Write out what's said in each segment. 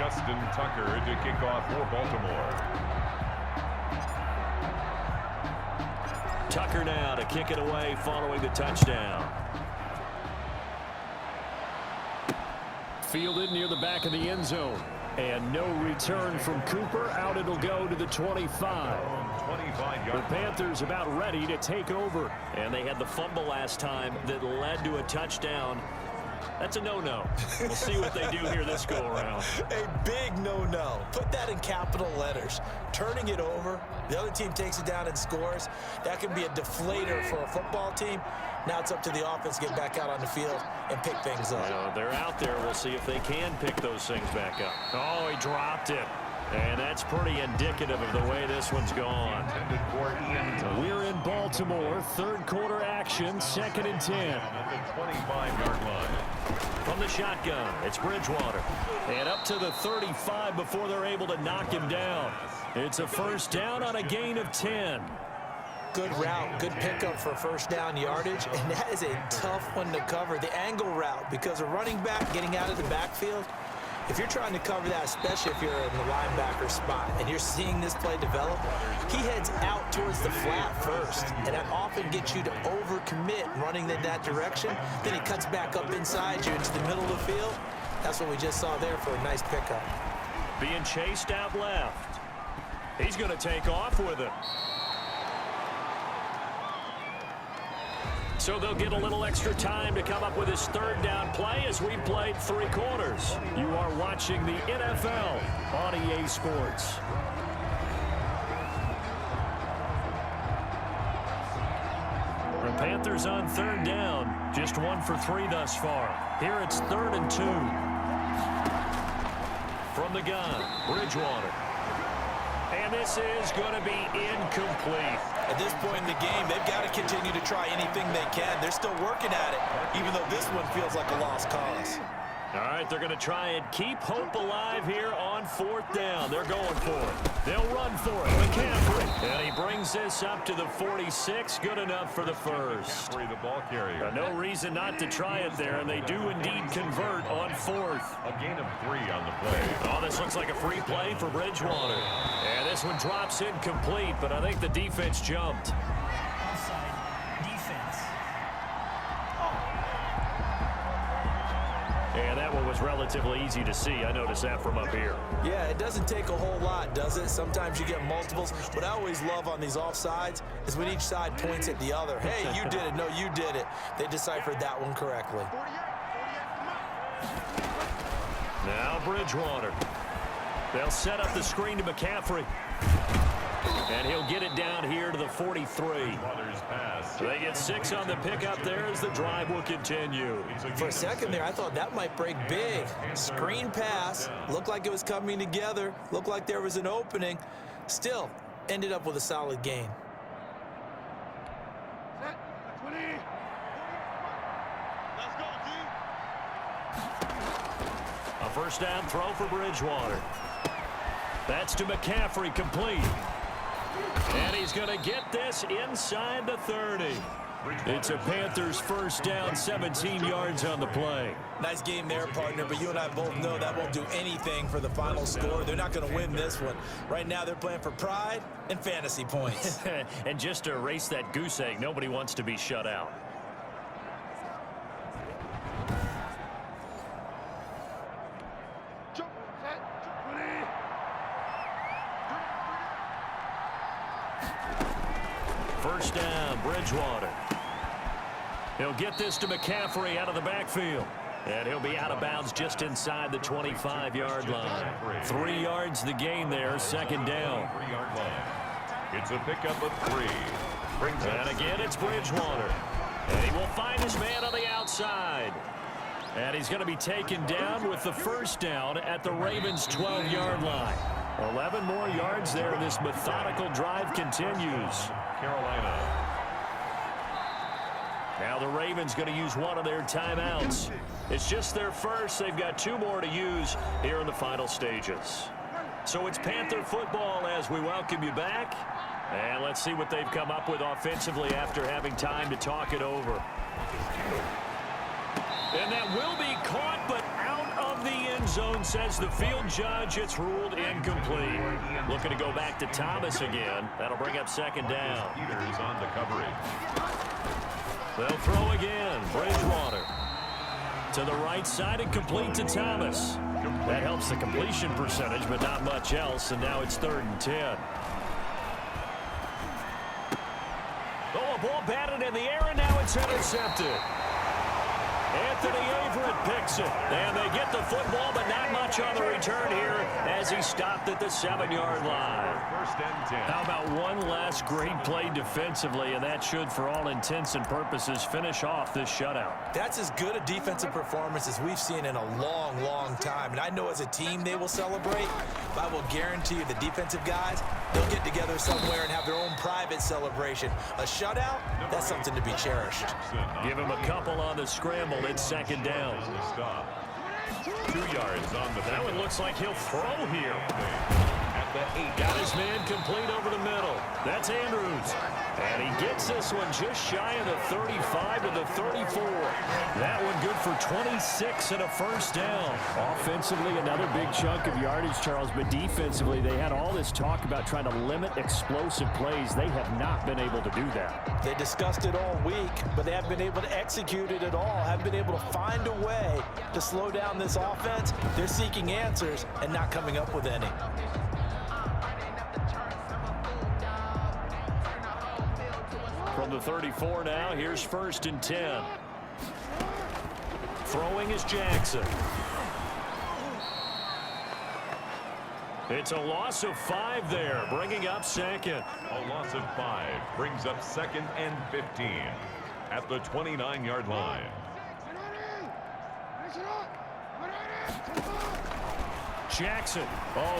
Justin Tucker to kick off for Baltimore. Tucker now to kick it away following the touchdown. Fielded near the back of the end zone. And no return from Cooper. Out it'll go to the 25. The Panthers about ready to take over. And they had the fumble last time that led to a touchdown. That's a no-no. We'll see what they do here this go-around. A big no-no. Put that in capital letters. Turning it over, the other team takes it down and scores. That can be a deflator for a football team. Now it's up to the offense to get back out on the field and pick things up. They're out there. We'll see if they can pick those things back up. Oh, he dropped it. And that's pretty indicative of the way this one's gone. We're in Baltimore. Third quarter action. 2nd and 10. At the 25-yard line. From the shotgun, it's Bridgewater. And up to the 35 before they're able to knock him down. It's a first down on a gain of 10. Good route, good pickup for first down yardage, and that is a tough one to cover, the angle route, because a running back getting out of the backfield, if you're trying to cover that, especially if you're in the linebacker spot and you're seeing this play develop, he heads out towards the flat first, and that often gets you to overcommit running in that direction. Then he cuts back up inside you into the middle of the field. That's what we just saw there for a nice pickup. Being chased out left. He's going to take off with it. So they'll get a little extra time to come up with his third down play as we've played 3 quarters. You are watching the NFL on EA Sports. The Panthers on third down. Just 1 for 3 thus far. Here it's 3rd and 2. From the gun, Bridgewater. And this is going to be incomplete. At this point in the game, they've got to continue to try anything they can. They're still working at it, even though this one feels like a lost cause. All right, they're going to try and keep hope alive here on 4th down. They're going for it. They'll run for it. McCaffrey. And he brings this up to the 46. Good enough for the first. The ball carrier. No reason not to try it there, and they do indeed convert on 4th. A gain of 3 on the play. Oh, this looks like a free play for Bridgewater. And this one drops incomplete, but I think the defense jumped. And that one was relatively easy to see. I noticed that from up here. Yeah, it doesn't take a whole lot, does it? Sometimes you get multiples. What I always love on these offsides is when each side points at the other. Hey, you did it. No, you did it. They deciphered that one correctly. Now Bridgewater. They'll set up the screen to McCaffrey. And he'll get it down here to the 43. They get 6 on the pickup there as the drive will continue. For a second there, I thought that might break big. Screen pass. Looked like it was coming together. Looked like there was an opening. Still, ended up with a solid gain. A first down throw for Bridgewater. That's to McCaffrey, complete. And he's going to get this inside the 30. It's a Panthers first down, 17 yards on the play. Nice game there, partner, but you and I both know that won't do anything for the final score. They're not going to win this one. Right now, they're playing for pride and fantasy points. And just to erase that goose egg, nobody wants to be shut out. First down, Bridgewater. He'll get this to McCaffrey out of the backfield. And he'll be out of bounds just inside the 25-yard line. 3 yards the gain there, 2nd down. It's a pickup of 3. And again, it's Bridgewater. And he will find his man on the outside. And he's going to be taken down with the first down at the Ravens' 12-yard line. 11 more yards there. This methodical drive continues. Carolina. Now the Ravens going to use one of their timeouts. It's just their first. They've got 2 more to use here in the final stages. So it's Panther football as we welcome you back. And let's see what they've come up with offensively after having time to talk it over. And that will be caught, but out of the end zone, says the field judge. It's ruled incomplete. Looking to go back to Thomas again. That'll bring up second down. Peters on the coverage. They'll throw again. Bridgewater to the right side and complete to Thomas. That helps the completion percentage, but not much else, and now it's 3rd and 10. Oh, a ball batted in the air, and now it's intercepted. Anthony Averett picks it, and they get the football, but not much on the return here as he stopped at the 7-yard line. 1st and 10. How about one last great play defensively, and that should, for all intents and purposes, finish off this shutout. That's as good a defensive performance as we've seen in a long, long time. And I know as a team they will celebrate, but I will guarantee you the defensive guys, they'll get together somewhere and have their own private celebration. A shutout, that's something to be cherished. Give him a couple on the scramble. It's 2nd down. 2 yards on the That one looks like he'll throw here. at the 8. Got his man complete over the middle. That's Andrews. And he gets this one just shy of the 35 to the 34. That one good for 26 and a 1st down. Offensively, another big chunk of yardage, Charles, but defensively, they had all this talk about trying to limit explosive plays. They have not been able to do that. They discussed it all week, but they haven't been able to execute it at all, haven't been able to find a way to slow down this offense. They're seeking answers and not coming up with any. From the 34 now, here's 1st and 10. Throwing is Jackson. It's a loss of 5 there, bringing up 2nd. A loss of 5 brings up 2nd and 15 at the 29-yard line. Jackson,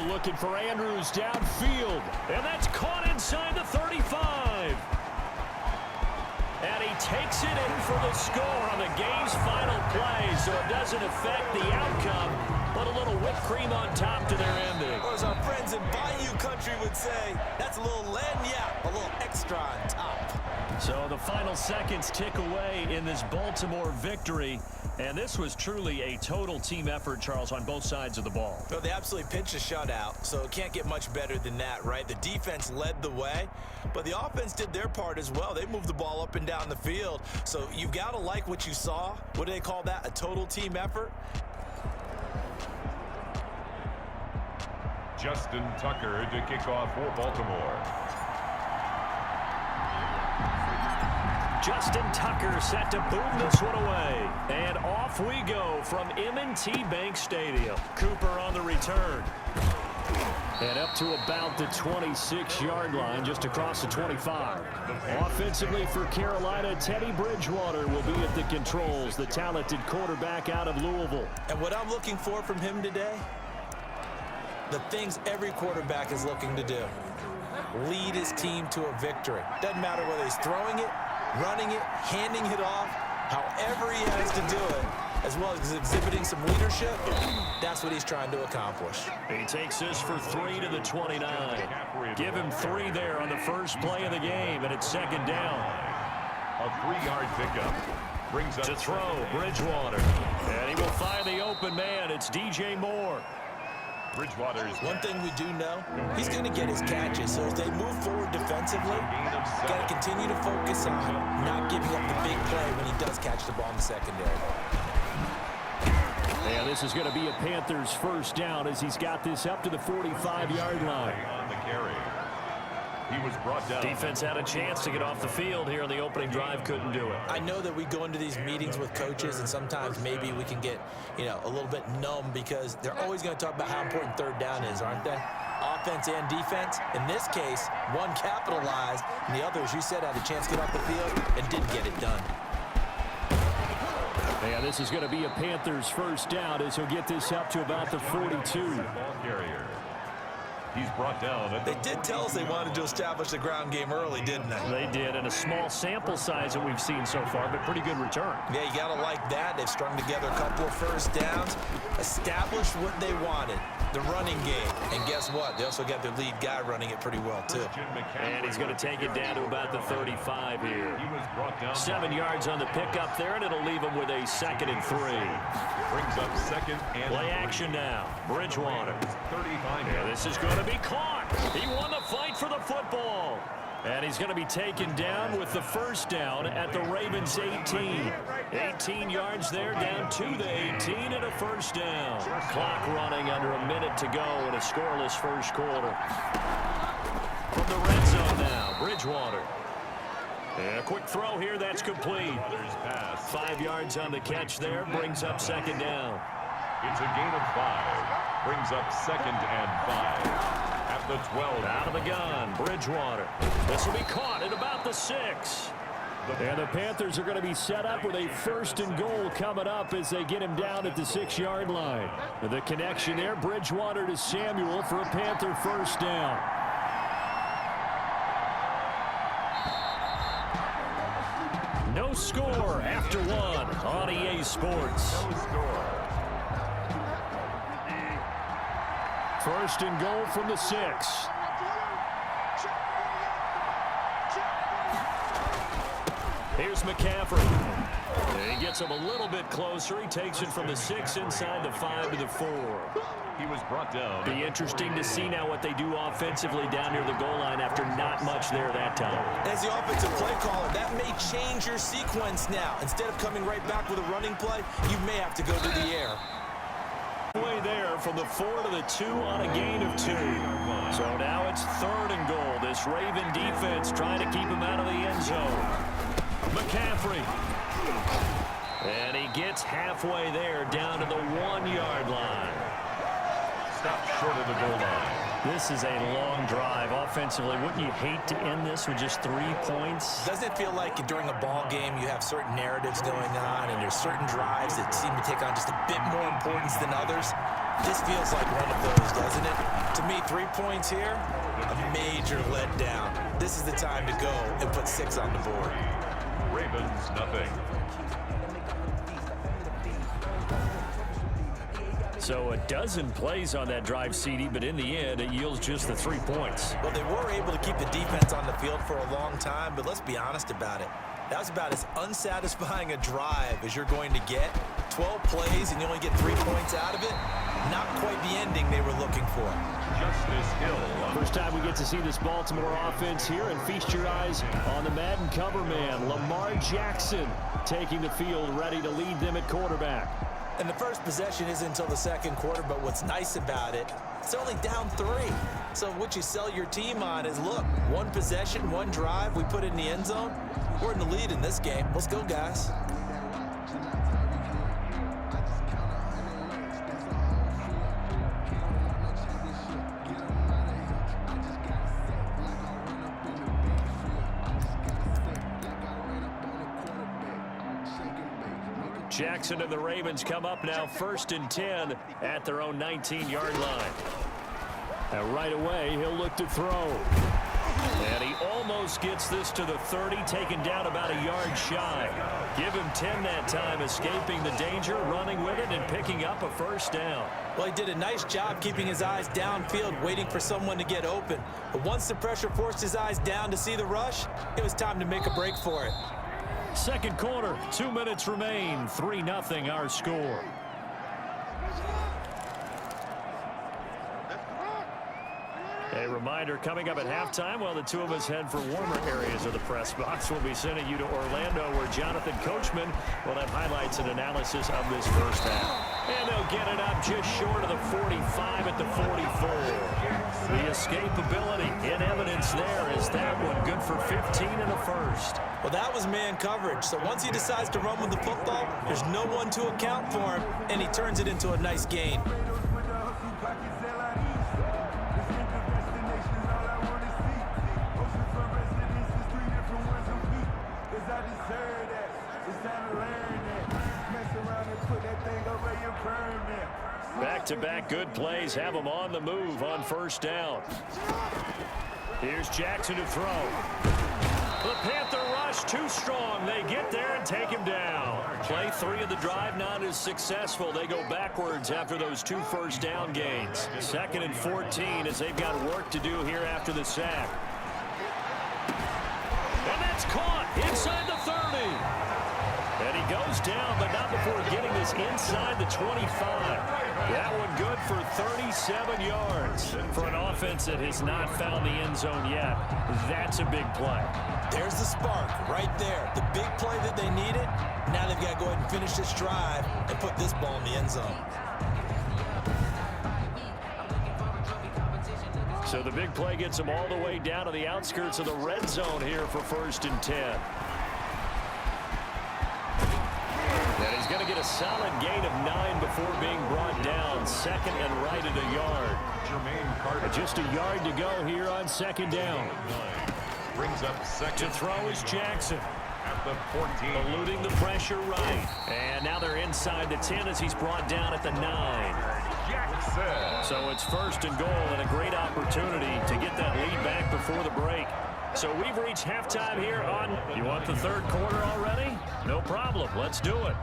looking for Andrews downfield, and that's caught inside the 35. And he takes it in for the score on the game's final play, so it doesn't affect the outcome, but a little whipped cream on top to their ending. Or as our friends in Bayou Country would say, that's a little lagniappe, a little extra on top. So the final seconds tick away in this Baltimore victory. And this was truly a total team effort, Charles, on both sides of the ball. No, they absolutely pitched a shutout, so it can't get much better than that, right? The defense led the way, but the offense did their part as well. They moved the ball up and down the field, so you've got to like what you saw. What do they call that? A total team effort? Justin Tucker to kick off for Baltimore. Justin Tucker set to boom this one away. And off we go from M&T Bank Stadium. Cooper on the return. And up to about the 26-yard line, just across the 25. Offensively for Carolina, Teddy Bridgewater will be at the controls, the talented quarterback out of Louisville. And what I'm looking for from him today, the things every quarterback is looking to do. Lead his team to a victory. Doesn't matter whether he's throwing it, running it, handing it off, however he has to do it, as well as exhibiting some leadership, that's what he's trying to accomplish. He takes this for 3 to the 29. Give him 3 there on the first play of the game, and it's 2nd down. A 3-yard pickup brings up To throw, Bridgewater. And he will find the open man. It's DJ Moore. Bridgewater's One thing we do know, he's going to get his catches. So as they move forward defensively, got to continue to focus on not giving up the big play when he does catch the ball in the secondary. And this is going to be a Panthers 1st down as he's got this up to the 45-yard line. on the carry. He was brought down. Defense had a chance to get off the field here on the opening drive, couldn't do it. I know that we go into these meetings with coaches, and sometimes maybe we can get, a little bit numb because they're always going to talk about how important 3rd down is, aren't they? Offense and defense. In this case, one capitalized, and the other, as you said, had a chance to get off the field and didn't get it done. Yeah, this is going to be a Panthers 1st down as he'll get this up to about the 42. Ball carrier. He's brought down. They did tell us they wanted to establish the ground game early, didn't they? They did, and a small sample size that we've seen so far, but pretty good return. Yeah, you got to like that. They've strung together a couple of first downs, established what they wanted, the running game. And guess what? They also got their lead guy running it pretty well, too. And he's going to take it down to about the 35 here. 7 yards on the pickup there, and it'll leave him with a 2nd and 3. Brings up 2nd and Play action now. Bridgewater. 35. Yeah, this is going to be caught. He won the fight for the football. And he's going to be taken down with the first down at the Ravens' 18. 18 yards there, down to the 18 and a first down. Clock running under a minute to go in a scoreless first quarter. From the red zone now, Bridgewater. And a quick throw here, that's complete. 5 yards on the catch there, brings up 2nd down. It's a gain of 5. Brings up 2nd and 5. At the 12. Out of the gun, Bridgewater. This will be caught at about the 6. And the Panthers are going to be set up with a 1st and goal coming up as they get him down at the 6-yard line. The connection there, Bridgewater to Samuel for a Panther first down. No score after 1 on EA Sports. No score. 1st and goal from the 6. Here's McCaffrey. He gets him a little bit closer. He takes it from the 6 inside the 5 to the 4. He was brought down. Be interesting to see now what they do offensively down near the goal line after not much there that time. As the offensive play caller, that may change your sequence now. Instead of coming right back with a running play, you may have to go to the air. Way there from the 4 to the 2 on a gain of 2. So now it's 3rd and goal. This Raven defense trying to keep him out of the end zone. McCaffrey. And he gets halfway there down to the 1-yard line. Stopped short of the goal line. This is a long drive offensively. Wouldn't you hate to end this with just 3 points? Doesn't it feel like during a ball game you have certain narratives going on and there's certain drives that seem to take on just a bit more importance than others? This feels like one of those, doesn't it? To me, 3 points here, a major letdown. This is the time to go and put 6 on the board. Ravens, nothing. So a dozen plays on that drive, CD, but in the end, it yields just the 3 points. Well, they were able to keep the defense on the field for a long time, but let's be honest about it. That was about as unsatisfying a drive as you're going to get. 12 plays and you only get 3 points out of it. Not quite the ending they were looking for. Justice Hill. First time we get to see this Baltimore offense here, and feast your eyes on the Madden cover man, Lamar Jackson, taking the field, ready to lead them at quarterback. And the first possession isn't until the 2nd quarter, but what's nice about it, it's only down 3. So what you sell your team on is, look, 1 possession, 1 drive, we put it in the end zone. We're in the lead in this game. Let's go, guys. Jackson and the Ravens come up now 1st and 10 at their own 19-yard line. And right away, he'll look to throw. And he almost gets this to the 30, taken down about a yard shy. Give him 10 that time, escaping the danger, running with it, and picking up a first down. Well, he did a nice job keeping his eyes downfield, waiting for someone to get open. But once the pressure forced his eyes down to see the rush, it was time to make a break for it. 2nd quarter, 2 minutes remain, 3-0 our score. A reminder coming up at halftime while the two of us head for warmer areas of the press box. We'll be sending you to Orlando where Jonathan Coachman will have highlights and analysis of this first half. And they'll get it up just short of the 45 at the 44. The escapability in evidence there is that one good for 15 in the first. Well, that was man coverage. So once he decides to run with the football, there's no one to account for him, and he turns it into a nice gain. Back-to-back good plays have them on the move on first down. Here's Jackson to throw. The Panther rush too strong. They get there and take him down. Play 3 of the drive not as successful. They go backwards after those 2 first-down gains. 2nd and 14 as they've got work to do here after the sack. And that's caught inside the 30. And he goes down, but not before getting this inside the 25. That one good for 37 yards. For an offense that has not found the end zone yet, that's a big play. There's the spark right there. The big play that they needed. Now they've got to go ahead and finish this drive and put this ball in the end zone. So the big play gets them all the way down to the outskirts of the red zone here for 1st and 10. And he's going to get a solid gain of 9 before being brought down. 2nd and right at a yard. Just a yard to go here on 2nd down. Brings up 2nd. To throw is Jackson. At the 14. Eluding the pressure right. And now they're inside the 10 as he's brought down at the 9. Jackson. So it's 1st and goal and a great opportunity to get that lead back before the break. So we've reached halftime here on, you want the 3rd quarter already? No problem. Let's do it.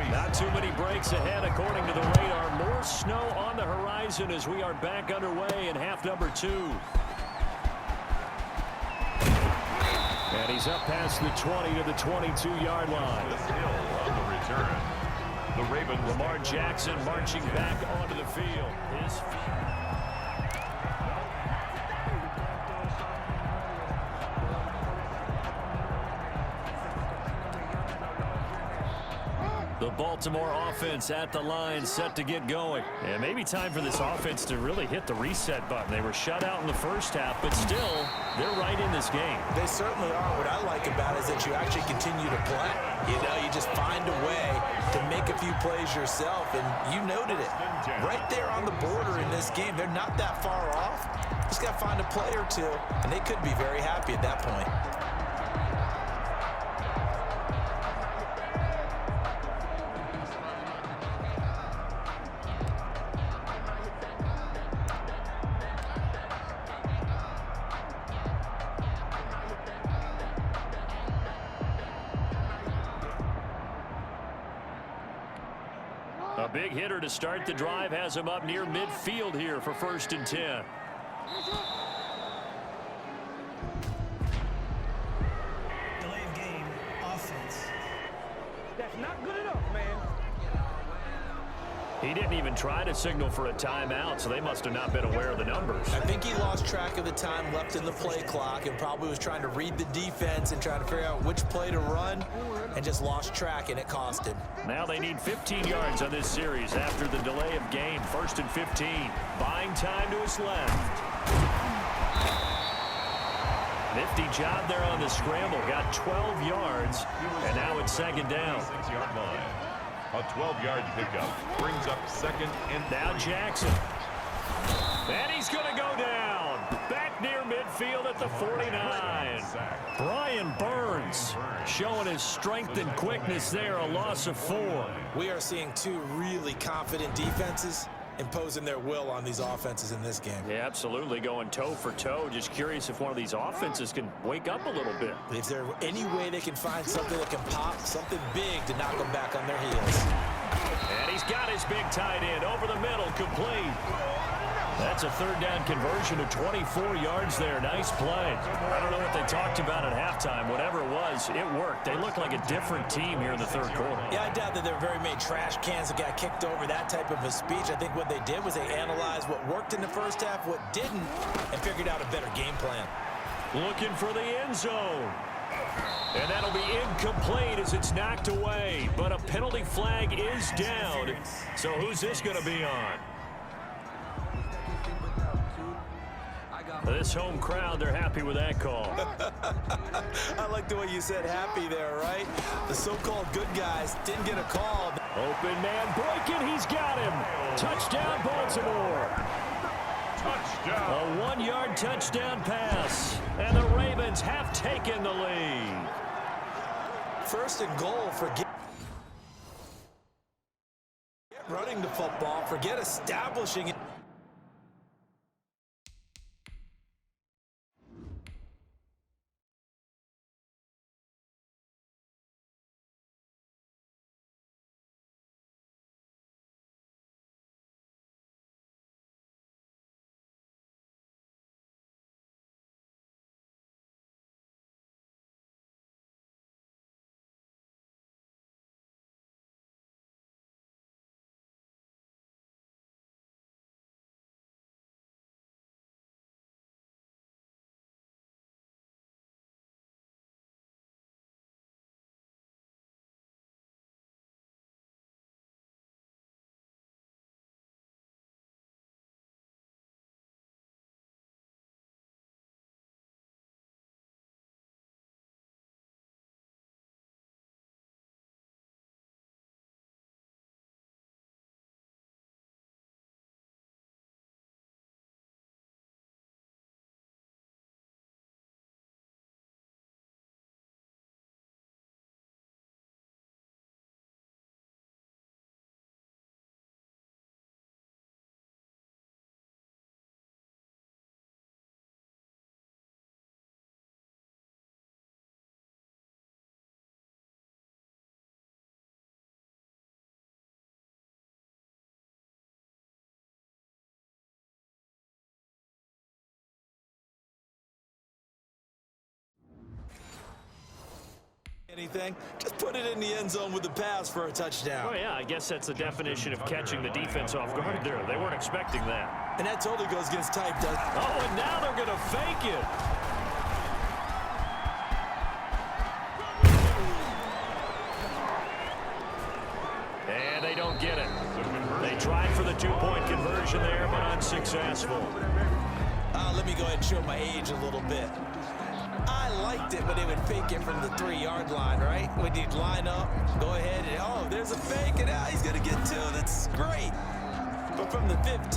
Not too many breaks ahead according to the radar. More snow on the horizon as we are back underway in half number 2. And he's up past the 20 to the 22-yard line. Hill on the return. The Ravens. Lamar Jackson marching back onto the field. The Baltimore offense at the line, set to get going. And maybe time for this offense to really hit the reset button. They were shut out in the first half, but still, they're right in this game. They certainly are. What I like about it is that you actually continue to play. You know, you just find a way to make a few plays yourself, and you noted it. Right there on the border in this game, they're not that far off. Just got to find a play or two, and they could be very happy at that point. A big hitter to start the drive has him up near midfield here for 1st and 10. Delay of game, offense. That's not good enough, man. He didn't even try to signal for a timeout, so they must have not been aware of the numbers. I think he lost track of the time left in the play clock and probably was trying to read the defense and trying to figure out which play to run and just lost track, and it cost him. Now they need 15 yards on this series after the delay of game. 1st and 15. Buying time to his left. Nifty job there on the scramble. Got 12 yards, and now it's 2nd down. 6-yard line. A 12-yard pickup brings up 2nd and Now Jackson. And he's going to go down. Back near midfield at the 49. Brian Burns showing his strength and quickness there. A loss of 4. We are seeing 2 really confident defenses imposing their will on these offenses in this game. Yeah, absolutely. Going toe for toe. Just curious if one of these offenses can wake up a little bit. Is there any way they can find something that can pop, something big to knock them back on their heels? And he's got his big tight end over the middle, complete. That's a 3rd down conversion of 24 yards there. Nice play. I don't know what they talked about at halftime. Whatever it was, it worked. They look like a different team here in the 3rd quarter. Yeah, I doubt that there were very many trash cans that got kicked over, that type of a speech. I think what they did was they analyzed what worked in the first half, what didn't, and figured out a better game plan. Looking for the end zone. And that'll be incomplete as it's knocked away. But a penalty flag is down. So who's this going to be on? This home crowd, they're happy with that call. I like the way you said happy there, right? The so-called good guys didn't get a call. Open man breaking, he's got him. Touchdown, Baltimore. touchdown. A 1-yard touchdown pass. And the Ravens have taken the lead. 1st and goal for throwing the football. Forget establishing it. Anything, just put it in the end zone with the pass for a touchdown. Oh, yeah, I guess that's the definition of catching the defense off guard there. They weren't expecting that. And that totally goes against type, doesn't it? Oh, and now they're going to fake it. And they don't get it. They tried for the two-point conversion there, but unsuccessful. Let me go ahead and show my age a little bit. I liked it when they would fake it from the 3-yard line, right? When you'd line up, go ahead, and oh, there's a fake, and he's going to get two. That's great. But from the 15.